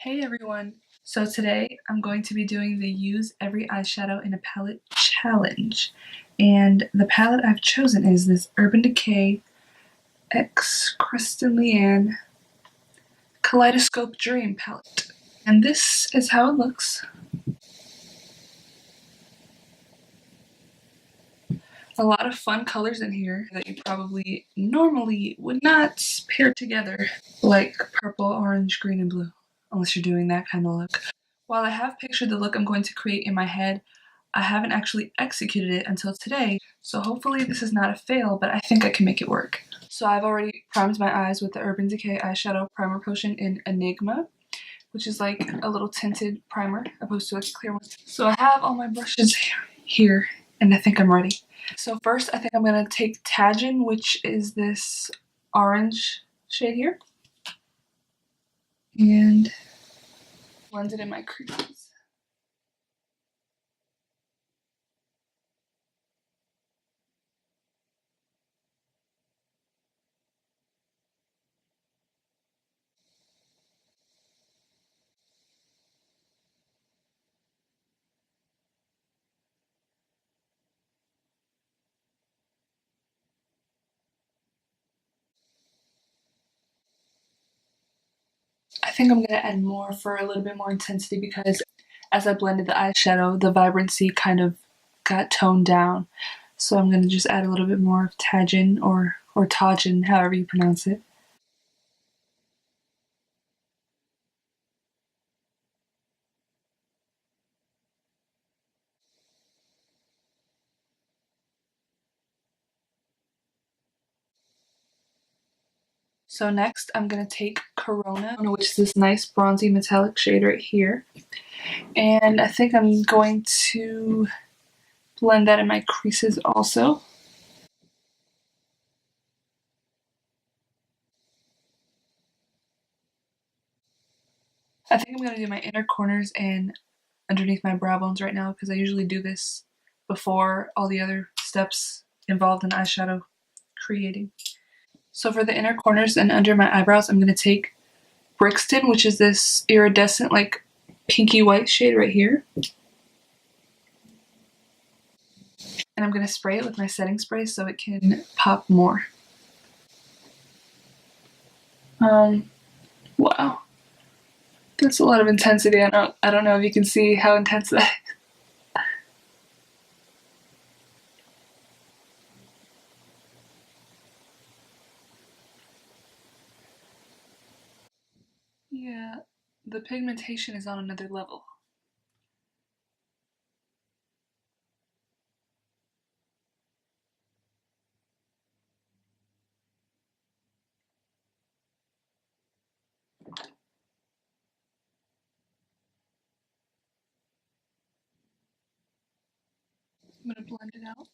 Hey everyone! So today I'm going to be doing the Use Every Eyeshadow in a Palette challenge. And the palette I've chosen is this Urban Decay x Kristen Leanne Kaleidoscope Dream palette. And this is how it looks. A lot of fun colors in here that you probably normally would not pair together, like purple, orange, green, and blue, unless you're doing that kind of look. While I have pictured the look I'm going to create in my head, I haven't actually executed it until today, so hopefully this is not a fail, but I think I can make it work. So I've already primed my eyes with the Urban Decay Eyeshadow Primer Potion in Enigma, which is like a little tinted primer opposed to like a clear one. So I have all my brushes here, and I think I'm ready. So first I think I'm going to take Tajin, which is this orange shade here, and blend it in my creases. I think I'm going to add more for a little bit more intensity because as I blended the eyeshadow, the vibrancy kind of got toned down. So I'm going to just add a little bit more of Tajin or Tajin, however you pronounce it. So next I'm going to take Corona, which is this nice bronzy metallic shade right here. And I think I'm going to blend that in my creases also. I think I'm going to do my inner corners and underneath my brow bones right now because I usually do this before all the other steps involved in eyeshadow creating. So for the inner corners and under my eyebrows, I'm going to take Brixton, which is this iridescent like pinky white shade right here. And I'm going to spray it with my setting spray so it can pop more. Wow. That's a lot of intensity. I don't know if you can see how intense that is. Yeah, the pigmentation is on another level. I'm going to blend it out.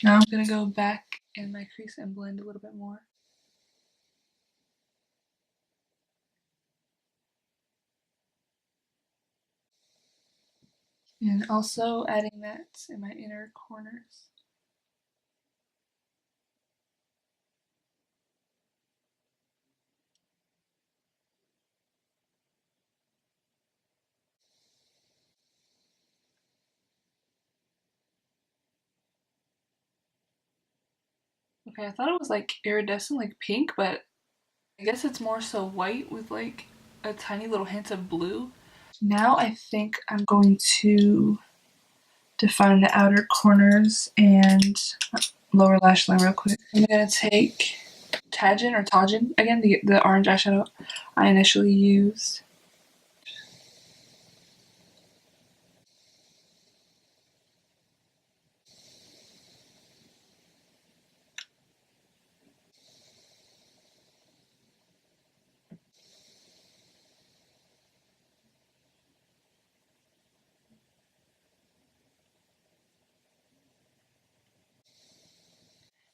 Now I'm going to go back in my crease and blend a little bit more. And also adding that in my inner corners. Okay, I thought it was like iridescent, like pink, but I guess it's more so white with like a tiny little hint of blue. Now I think I'm going to define the outer corners and lower lash line real quick. I'm gonna take Tajin, again, the orange eyeshadow I initially used.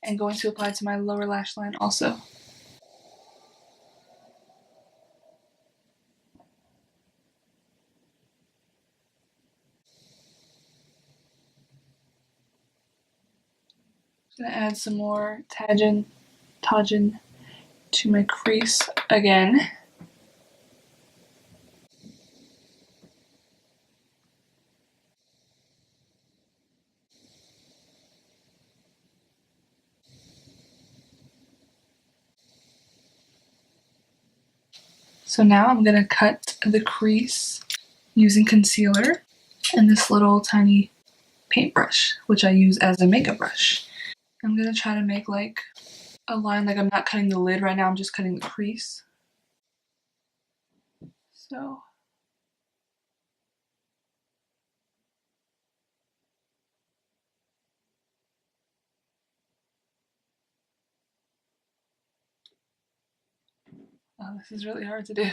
And going to apply to my lower lash line also. gonna add some more Tajin to my crease again. So now I'm gonna cut the crease using concealer and this little tiny paintbrush, which I use as a makeup brush. I'm gonna try to make like a line, like I'm not cutting the lid right now, I'm just cutting the crease. So oh, this is really hard to do.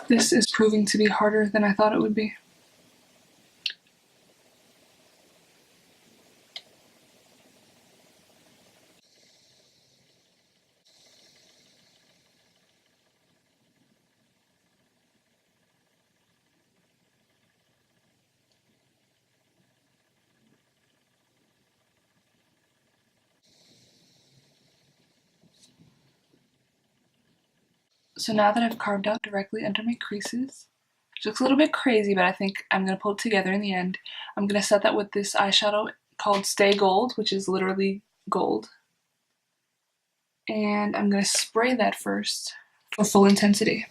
This is proving to be harder than I thought it would be. So now that I've carved out directly under my creases, which looks a little bit crazy, but I think I'm going to pull it together in the end. I'm going to set that with this eyeshadow called Stay Gold, which is literally gold. And I'm going to spray that first for full intensity.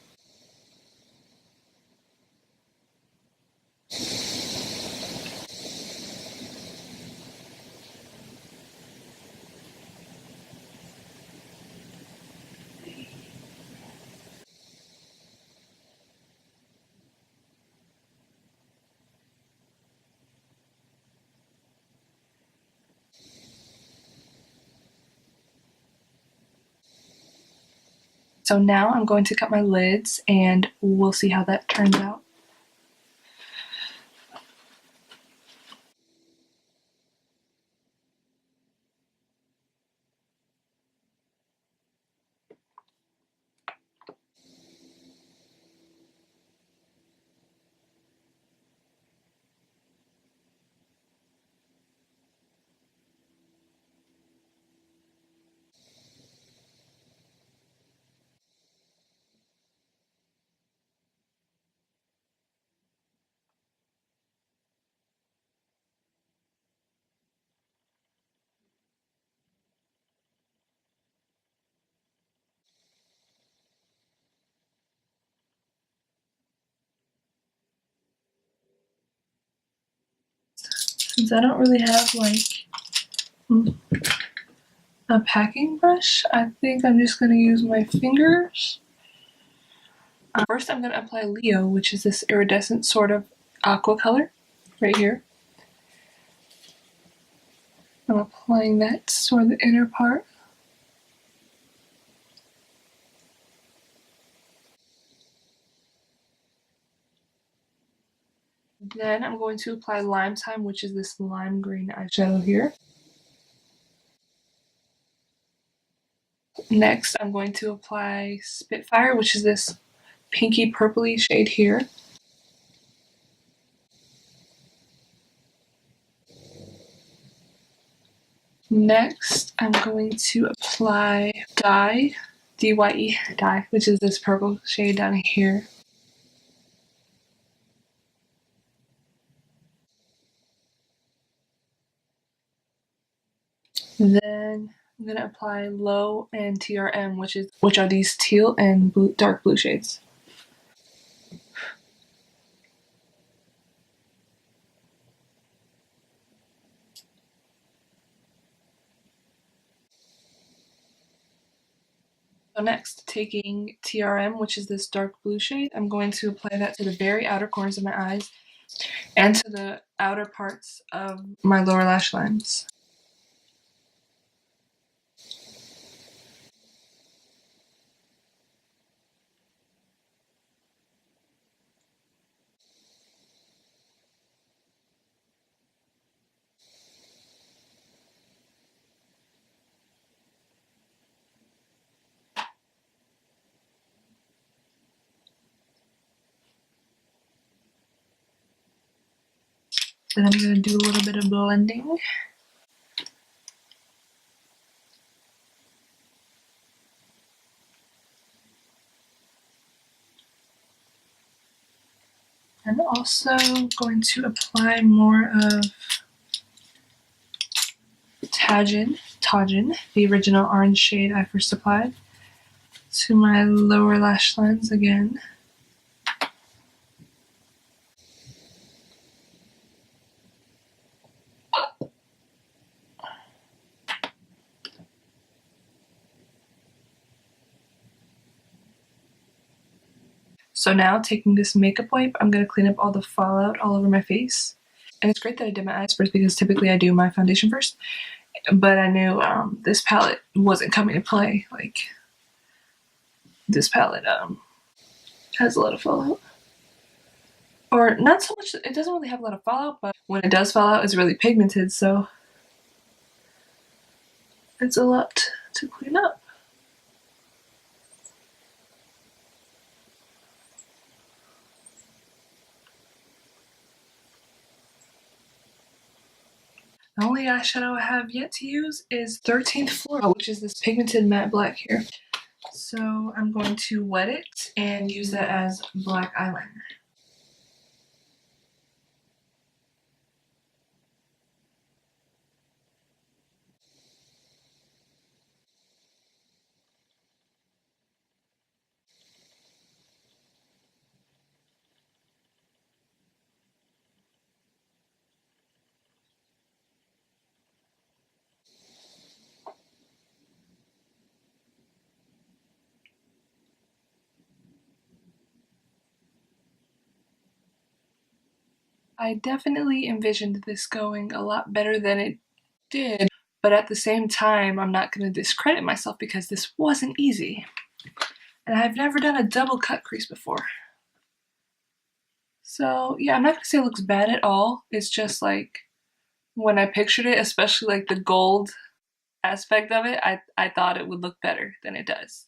So now I'm going to cut my lids and we'll see how that turns out. Since I don't really have like a packing brush, I think I'm just going to use my fingers. First I'm going to apply Leo, which is this iridescent sort of aqua color right here. I'm applying that toward the inner part. Then I'm going to apply Lime Time, which is this lime green eyeshadow here. Next, I'm going to apply Spitfire, which is this pinky purpley shade here. Next, I'm going to apply Dye, D-Y-E, Dye, which is this purple shade down here. Then I'm going to apply Low and TRM, which are these teal and blue, dark blue shades. So next, taking TRM, which is this dark blue shade, I'm going to apply that to the very outer corners of my eyes and to the outer parts of my lower lash lines. Then I'm going to do a little bit of blending. I'm also going to apply more of Tajin, the original orange shade I first applied, to my lower lash lines again. So now, taking this makeup wipe, I'm going to clean up all the fallout all over my face. And it's great that I did my eyes first because typically I do my foundation first. But I knew this palette wasn't coming to play. Like, this palette has a lot of fallout. Or not so much, it doesn't really have a lot of fallout, but when it does fall out, it's really pigmented, so it's a lot to clean up. The only eyeshadow I have yet to use is 13th Floor, which is this pigmented matte black here. So I'm going to wet it and use that as black eyeliner. I definitely envisioned this going a lot better than it did, but at the same time, I'm not going to discredit myself because this wasn't easy. And I've never done a double cut crease before. So yeah, I'm not going to say it looks bad at all. It's just like, when I pictured it, especially like the gold aspect of it, I thought it would look better than it does.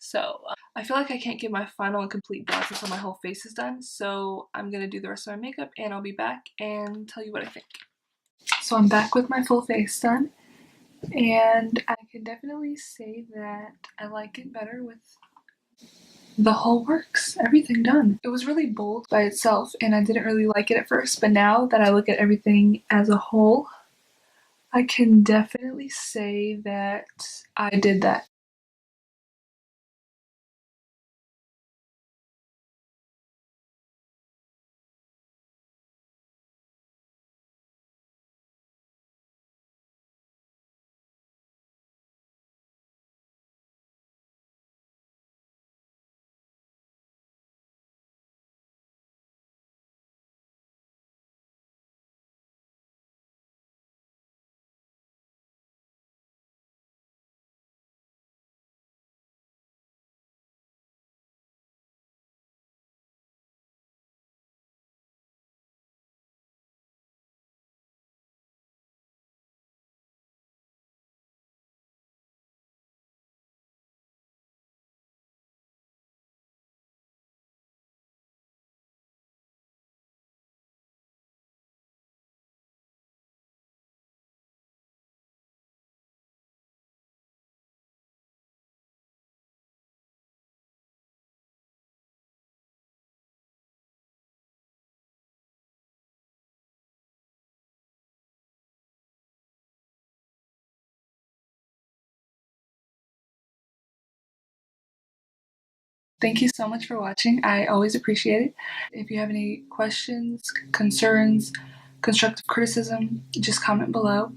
So I feel like I can't give my final and complete thoughts until my whole face is done, so I'm gonna do the rest of my makeup and I'll be back and tell you what I think. So I'm back with my full face done, and I can definitely say that I like it better with the whole works, everything done. It was really bold by itself and I didn't really like it at first, but now that I look at everything as a whole, I can definitely say that I did that. Thank you so much for watching. I always appreciate it. If you have any questions, concerns, constructive criticism, just comment below.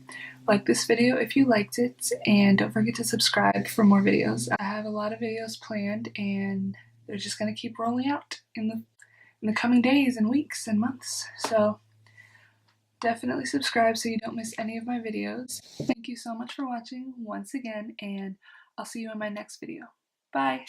Like this video if you liked it, and don't forget to subscribe for more videos. I have a lot of videos planned and they're just going to keep rolling out in the coming days and weeks and months. So definitely subscribe so you don't miss any of my videos. Thank you so much for watching once again, and I'll see you in my next video. Bye!